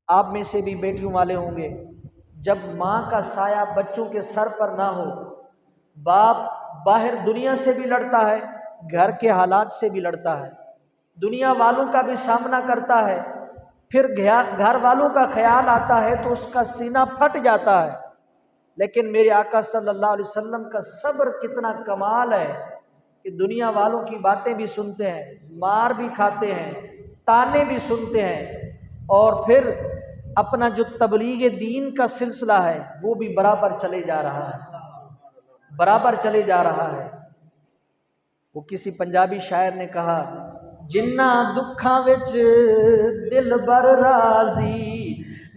आप में से भी बेटियों वाले होंगे, जब माँ का साया बच्चों के सर पर ना हो, बाप बाहर दुनिया से भी लड़ता है, घर के हालात से भी लड़ता है, दुनिया वालों का भी सामना करता है, फिर घर वालों का ख्याल आता है तो उसका सीना फट जाता है। लेकिन मेरे आका सल्लल्लाहु अलैहि वसल्लम का सब्र कितना कमाल है कि दुनिया वालों की बातें भी सुनते हैं, मार भी खाते हैं, ताने भी सुनते हैं, और फिर अपना जो तबलीग दीन का सिलसिला है वो भी बराबर चले जा रहा है, बराबर चले जा रहा है। वो किसी पंजाबी शायर ने कहा, जिन्ना दुखा विच दिल बर राजी,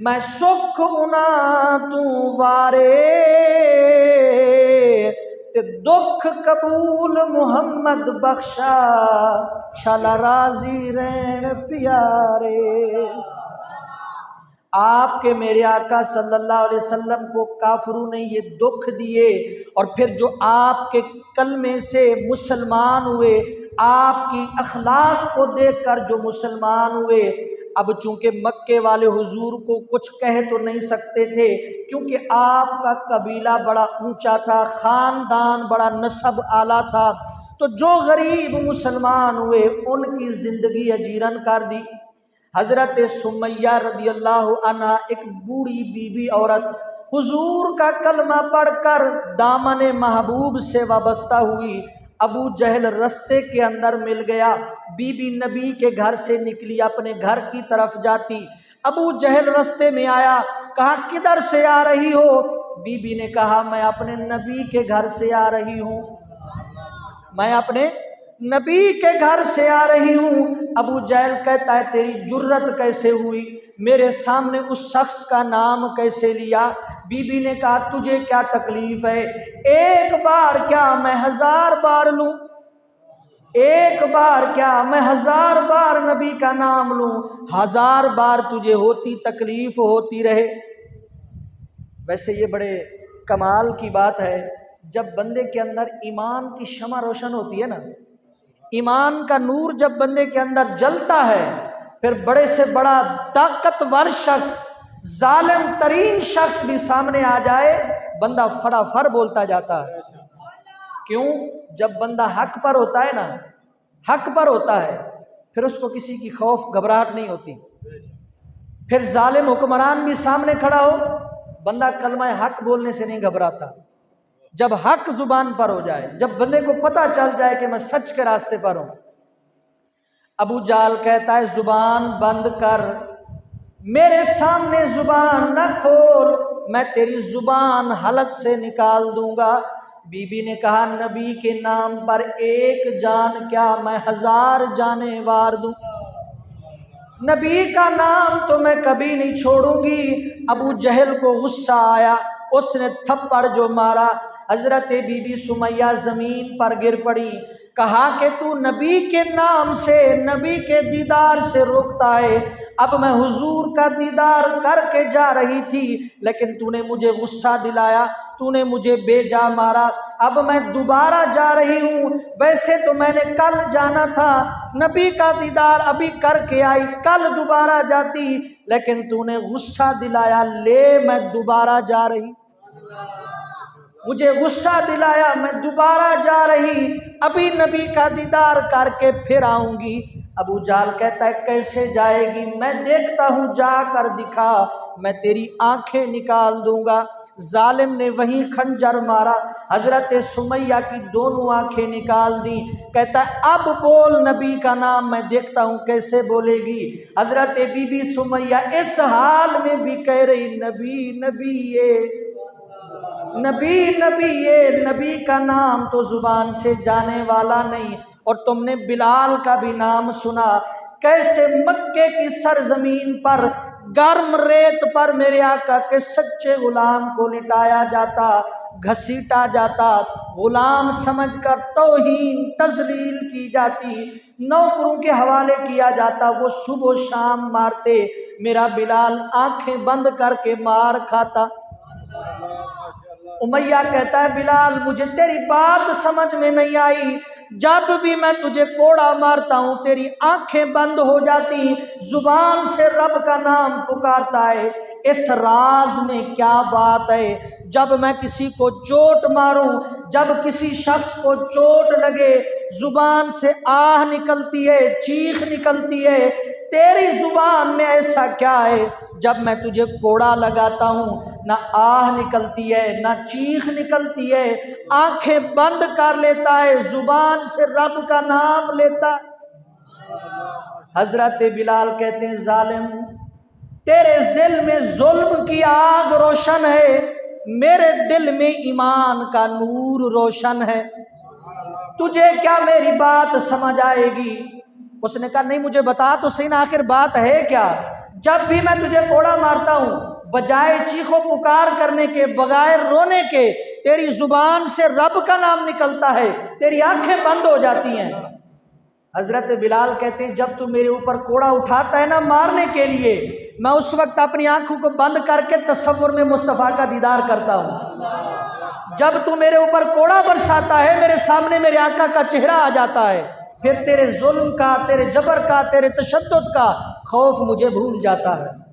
मैं सुख उना तू वारे, ते दुख कबूल मुहम्मद बख्शा, शाला राजी रहन प्यारे। आपके मेरे आका सल्लल्लाहु अलैहि वसल्लम को काफिरों ने ये दुख दिए, और फिर जो आपके कलमे से मुसलमान हुए, आपकी अखलाक को देखकर जो मुसलमान हुए, अब चूंकि मक्के वाले हुजूर को कुछ कह तो नहीं सकते थे, क्योंकि आपका कबीला बड़ा ऊंचा था, खानदान बड़ा नसब आला था, तो जो गरीब मुसलमान हुए उनकी जिंदगी अजीरन कर दी। हजरत सुमैया रदी अल्लाह अन्हा, एक बूढ़ी बीबी औरत, हुजूर का कलमा पढ़कर दामन महबूब से वाबस्ता हुई। अबू जहल रस्ते के अंदर मिल गया, बीबी नबी के घर से निकली, अपने घर की तरफ जाती। अबू जहल रस्ते में आया, कहा किधर से आ रही हो? बीबी ने कहा मैं अपने नबी के घर से आ रही हूँ, मैं अपने नबी के घर से आ रही हूँ। अबू जहल कहता है तेरी जुर्रत कैसे हुई, मेरे सामने उस शख्स का नाम कैसे लिया? बीबी ने कहा तुझे क्या तकलीफ है, एक बार क्या मैं 1000 बार लूं, एक बार क्या मैं 1000 बार नबी का नाम लूं, 1000 बार तुझे होती तकलीफ होती रहे। वैसे ये बड़े कमाल की बात है, जब बंदे के अंदर ईमान की शमा रोशन होती है ना, ईमान का नूर जब बंदे के अंदर जलता है, फिर बड़े से बड़ा ताकतवर शख्स, जालिम तरीन शख्स भी सामने आ जाए, बंदा फटाफट बोलता जाता है। क्यों? जब बंदा हक पर होता है ना, हक पर होता है, फिर उसको किसी की खौफ घबराहट नहीं होती। फिर जालिम हुक्मरान भी सामने खड़ा हो, बंदा कलमा हक बोलने से नहीं घबराता। जब हक जुबान पर हो जाए, जब बंदे को पता चल जाए कि मैं सच के रास्ते पर हूं। अबू जाल कहता है जुबान बंद कर, मेरे सामने जुबान न खोल, मैं तेरी जुबान हलक से निकाल दूंगा। बीबी ने कहा नबी के नाम पर एक जान क्या मैं 1000 जाने वार दूं, नबी का नाम तो मैं कभी नहीं छोड़ूंगी। अबू जहल को गुस्सा आया, उसने थप्पड़ जो मारा, हजरत बीबी सुमैया जमीन पर गिर पड़ी। कहा कि तू नबी के नाम से, नबी के दीदार से रोकता है, अब मैं हुजूर का दीदार करके जा रही थी, लेकिन तूने मुझे गुस्सा दिलाया, तूने मुझे बेजा मारा, अब मैं दोबारा जा रही हूँ। वैसे तो मैंने कल जाना था, नबी का दीदार अभी करके आई, कल दोबारा जाती, लेकिन तूने गुस्सा दिलाया, ले मैं दोबारा जा रही, मुझे गुस्सा दिलाया, मैं दोबारा जा रही, अभी नबी का दीदार करके फिर आऊंगी। अबू जाल कहता है कैसे जाएगी, मैं देखता हूं, जाकर दिखा, मैं तेरी आंखें निकाल दूंगा। जालिम ने वहीं खंजर मारा, हजरत सुमैया की दोनों आंखें निकाल दी। कहता है अब बोल नबी का नाम, मैं देखता हूं कैसे बोलेगी। हजरत बीबी सुमैया इस हाल में भी कह रही नबी नबी ये नबी नबी, ये नबी का नाम तो जुबान से जाने वाला नहीं। और तुमने बिलाल का भी नाम सुना, कैसे मक्के की सरजमीन पर गर्म रेत पर मेरे आका के सच्चे गुलाम को लिटाया जाता, घसीटा जाता, गुलाम समझकर तौहीन तजलील की जाती, नौकरों के हवाले किया जाता, वो सुबह शाम मारते, मेरा बिलाल आंखें बंद करके मार खाता। उमैया कहता है बिलाल मुझे तेरी बात समझ में नहीं आई, जब भी मैं तुझे कोड़ा मारता हूं तेरी आंखें बंद हो जाती, जुबान से रब का नाम पुकारता है। इस राज में क्या बात है? जब मैं किसी को चोट मारूं, जब किसी शख्स को चोट लगे, जुबान से आह निकलती है, चीख निकलती है। तेरी जुबान में ऐसा क्या है? जब मैं तुझे कोड़ा लगाता हूं ना आह निकलती है ना चीख निकलती है, आंखें बंद कर लेता है, जुबान से रब का नाम लेता है। हजरत बिलाल कहते हैं, जालिम तेरे दिल में जुल्म की आग रोशन है, मेरे दिल में ईमान का नूर रोशन है। तुझे क्या मेरी बात समझ आएगी? उसने कहा, नहीं मुझे बता तो सही ना, आखिर बात है क्या? जब भी मैं तुझे कोड़ा मारता हूं, बजाय चीखो पुकार करने के, बगैर रोने के, तेरी जुबान से रब का नाम निकलता है, तेरी आंखें बंद हो जाती हैं। हजरत बिलाल कहते हैं, जब तू मेरे ऊपर कोड़ा उठाता है ना मारने के लिए, मैं उस वक्त अपनी आंखों को बंद करके तसव्वुर में मुस्तफ़ा का दीदार करता हूं। जब तू मेरे ऊपर कोड़ा बरसाता है, मेरे सामने मेरे आका का चेहरा आ जाता है, फिर तेरे जुल्म का, तेरे जबर का, तेरे तशद्दुद का खौफ मुझे भूल जाता है।